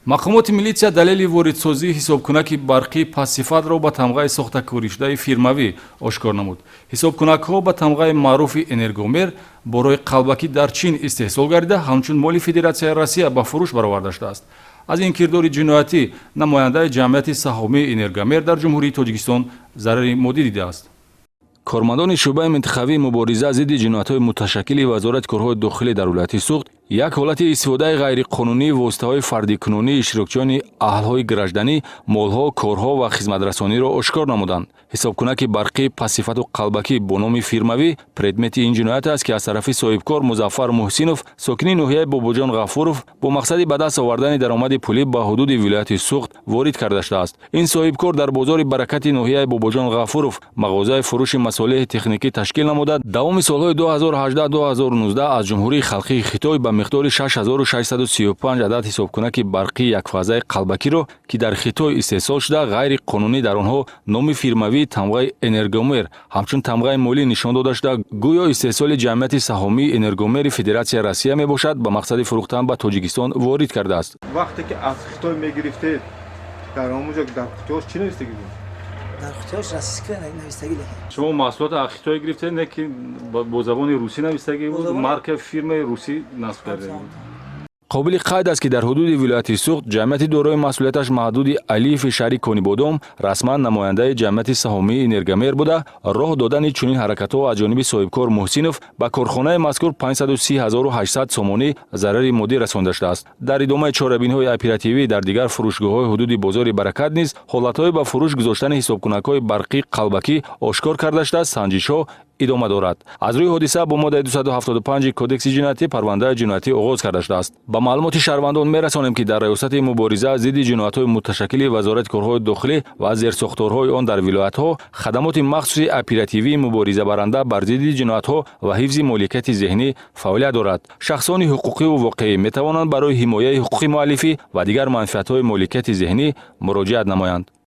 мақомоти милитсия далели воридсозии ҳисобкунаки барқии пассифатро ба тамғаи сохтакоришдаи фирмавӣ ошкор намуд. ҳисобкунакҳо ба тамғаи маъруфи энергомер борои қалбакӣ дар чин истеҳсол гардида ҳамчун моли Федератсияи Россия ба фурӯш бароварда шудааст. аз ин кирдори ҷиноятӣ намояндаи ҷамъияти саҳомии энергомер дар ҷумҳурии Тоҷикистон зарари моддӣ дидааст. кормандони шӯъбаи минтахавии мубориза зидди ҷиноятҳои муташаккили вазорати корҳои дохилӣ дар вилояти суғд як ҳолати истифодаи ғайриқонунии воситаҳои фардикунунии иштирокчиёни аҳлҳои гражданӣ, молҳо, корҳо ва хизматрасониро ошкор намуданд. ҳисобкунаки барқии пассифату қалбакӣ бо номи фирмавӣ предмети ин ҷиноят аст, ки аз тарафи соҳибкор Музаффар Муҳсинов, сокини ноҳияи Бобоҷон Ғафуров, бо мақсади ба даст овардани даромади пулӣ ба ҳудуди вилояти суғд ворид карда шудааст. ин соҳибкор дар бозори баракати ноҳияи Бобоҷон Ғафуров мағозаи фурӯши масолиҳи техникӣ ташкил намуда, давоми солҳои 2018-2019 аз ҷумҳурии халқии Хитой ба миқдори 6635 адад ҳисобкунаки барқии якфазаи қалбакиро, ки дар Хитой истеҳсол шуда, ғайриқонунӣ дар онҳо номи фирмавии тамғаи энергомер ҳамчун тамғаи молӣ нишон дода шуда, гӯё истеҳсоли ҷамъияти саҳомии энергомери Федератсияи Россия мебошад, ба мақсади фурӯхтан ба Тоҷикистон ворид кардааст. вақте ки аз Хитой мегирифтед дар онҷо дар хутиёш чӣ навистагӣ буд? дар хутиёш расистка навистагӣ ле. шумо маҳсулоти аз Хитой гирифтед, не ки бо забони русӣ навистагӣ буд, марка фирмаи русӣ насб кардагӣ буд? қобили қайд аст, ки дар ҳудуди вилояти суғд ҷамъияти дорои масъулияташ маҳдуди Алиеви шаҳри Конибодом расман намояндаи ҷамъияти саҳомии энергомер буда, роҳ додани чунин ҳаракатҳо аз ҷониби соҳибкор Муҳсинов ба корхонаи мазкур 530800 сомонӣ зарари моддӣ расонида шудааст. дар идомаи чорабиниҳои оперативӣ дар дигар фурӯшгоҳҳои ҳудуди бозори Баракат низ ҳолатҳои ба фурӯш гузоштани ҳисобкунакҳои барқии қалбакӣ ошкор карда шуда, санҷишҳо идома дорад. аз рӯи ҳодиса бо моддаи 275 кодекси ҷиноятӣ парвандаи ҷиноятӣ оғоз карда шудааст. ба маълумоти шаҳрвандон мерасонем, ки дар раёсати мубориза зидди ҷиноятҳои муташаккили вазорати корҳои дохилӣ ва зерсохторҳои он дар вилоятҳо хадамоти махсуси оперативии муборизабаранда бар зидди ҷиноятҳо ва ҳифзи моликияти зеҳнӣ фаъолият дорад. шахсони ҳуқуқиву воқеӣ метавонанд барои ҳимояи ҳуқуқи муаллифӣ ва дигар манфиатҳои моликияти зеҳнӣ муроҷиат намоянд.